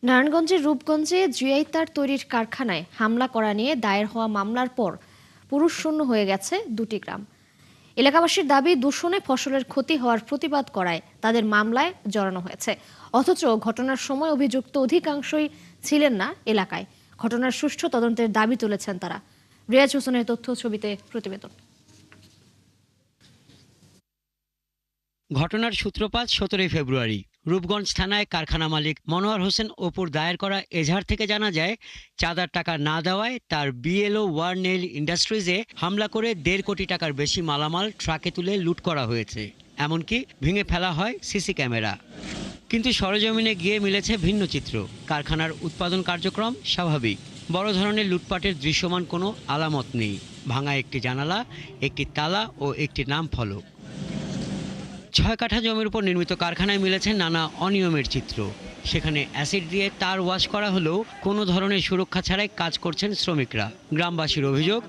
নারায়ণগঞ্জের রূপগঞ্জে জিআই তার তৈরির কারখানায় হামলা করা নিয়ে দায়ের হওয়া মামলার পর পুরুষশূন্য হয়ে গেছে দুটি গ্রাম। এলাকাবাসীর দাবি, দূষণে ফসলের ক্ষতি হওয়ার প্রতিবাদ করায় তাদের মামলায় জড়ানো হয়েছে। অথচ ঘটনার সময় অভিযুক্ত অধিকাংশই ছিলেন না এলাকায়। ঘটনার সুষ্ঠু তদন্তের দাবি তুলেছেন তারা। রিয়াজ হোসেনের তথ্য ছবিতে প্রতিবেদন। ঘটনার সূত্রপাত 17 ফেব্রুয়ারি। রূপগঞ্জ থানায় কারখানা মালিক মনোয়ার হোসেন অপুর দায়ের করা এজাহার থেকে জানা যায়, চাঁদার টাকা না দেওয়ায় তার বিএলও ওয়ারনেল ইন্ডাস্ট্রিজে হামলা করে 1.5 কোটি টাকার বেশি মালামাল ট্রাকে তুলে লুট করা হয়েছে। এমনকি ভেঙে ফেলা হয় সিসি ক্যামেরা। কিন্তু সরেজমিনে গিয়ে মিলেছে ভিন্ন চিত্র। কারখানার উৎপাদন কার্যক্রম স্বাভাবিক। বড় ধরনের লুটপাটের দৃশ্যমান কোনো আলামত নেই। ভাঙা একটি জানালা, একটি তালা ও একটি নাম ফলক। 6 কাঠা জমির উপর নির্মিত কারখানায় মিলেছে নানা অনিয়মের চিত্র। সেখানে অ্যাসিড দিয়ে তার ওয়াশ করা হলেও কোনো ধরনের সুরক্ষা ছাড়াই কাজ করছেন শ্রমিকরা। গ্রামবাসীর অভিযোগ,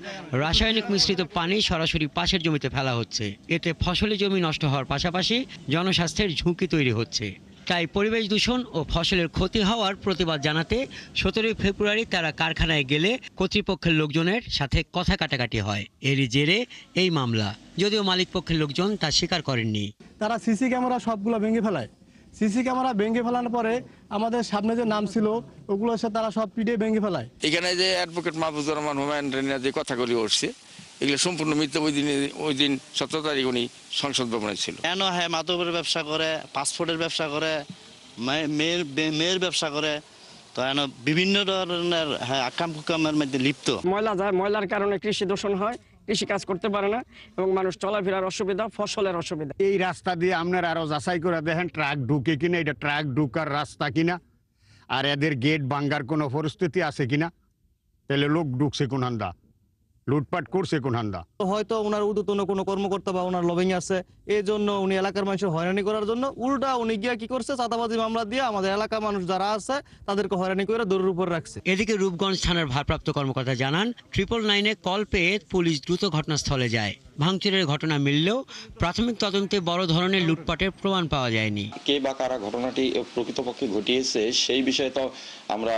রাসায়নিক মিশ্রিত পানি সরাসরি পাশের জমিতে ফেলা হচ্ছে। এতে ফসলি জমি নষ্ট হওয়ার পাশাপাশি জনস্বাস্থ্যের ঝুঁকি তৈরি হচ্ছে। তাই পরিবেশ দূষণ ও ফসলের ক্ষতি হওয়ার প্রতিবাদ জানাতে 17 ফেব্রুয়ারি তারা কারখানায় গেলে কর্তৃপক্ষের লোকজনের সাথে কথা কাটাকাটি হয়। এরই জেরে এই মামলা, যদিও মালিকপক্ষের লোকজন তা স্বীকার করেননি। তারা সিসি ক্যামেরা সবগুলো ভেঙে ফেলায়। সিসি ক্যামেরা ভেঙে ফেলানোর পরে আমাদের সামনে যে নাম ছিল ওগুলো সে তারা সব পিঠে ভেঙে ফেলায়। এখানে যে অ্যাডভোকেট মাহফুজুর রহমান হুমায়ুন রেনা যে কথাগুলি উঠছে, এগুলো সম্পূর্ণ মিথ্যা। ওই দিন 17 তারিখ উনি সংসদ ভবনে ছিল। কেন হ্যাঁ মাদকের ব্যবসা করে, পাসপোর্টের ব্যবসা করে, মেয়ের ব্যবসা করে, তো বিভিন্ন ধরনের আকাম কুকামের মধ্যে লিপ্ত। ময়লা যায়, ময়লার কারণে কৃষি দূষণ হয়, কৃষি কাজ করতে পারে না এবং মানুষ চলাফেরার অসুবিধা, ফসলের অসুবিধা। এই রাস্তা দিয়ে আপনার আরো যাচাই করে দেখেন ট্রাক ঢুকে কিনা, এটা ট্রাক ঢুকার রাস্তা কিনা, আর এদের গেট ভাঙ্গার কোনো পরিস্থিতি আছে কিনা, তাহলে লোক ঢুকছে কোন হান্দা, লুটপাট করছে কোন হান্দা। হয়তো ওনার ঊর্ধ্বতন কোনো কর্মকর্তা বা ওনার লবিং আছে, এই জন্য উনি এলাকার মানুষের হয়রানি করার জন্য উল্টা উনি গিয়া কি করছে, চাঁদাবাজি মামলা দিয়ে আমাদের এলাকার মানুষ যারা আছে তাদেরকে হয়রানি করে দৌড়ের উপর রাখছে। এদিকে রূপগঞ্জ থানার ভারপ্রাপ্ত কর্মকর্তা জানান, 999-এ কল পেয়ে পুলিশ দ্রুত ঘটনাস্থলে যায়। ভাঙচুরের ঘটনা মিললেও প্রাথমিক তদন্তে বড় ধরনের লুটপাটের প্রমাণ পাওয়া যায়নি। কে বা কারা ঘটনাটি প্রকৃতপক্ষে ঘটিয়েছে সেই বিষয়ে তো আমরা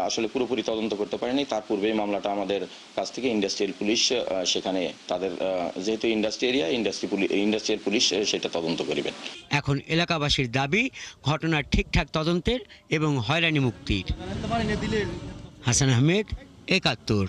আসলে পুরোপুরি তদন্ত করতে পারিনি। তার পূর্বেই মামলাটা আমাদের কাছ থেকে ইন্ডাস্ট্রিয়াল পুলিশ, সেখানে তাদের যেহেতু ইন্ডাস্ট্রি এরিয়া, ইন্ডাস্ট্রিয়াল পুলিশ সেটা তদন্ত করবেন। এখন এলাকাবাসীর দাবি, ঘটনার ঠিকঠাক তদন্তের এবং হয়রানি মুক্তির। হাসান আহমেদ, 71।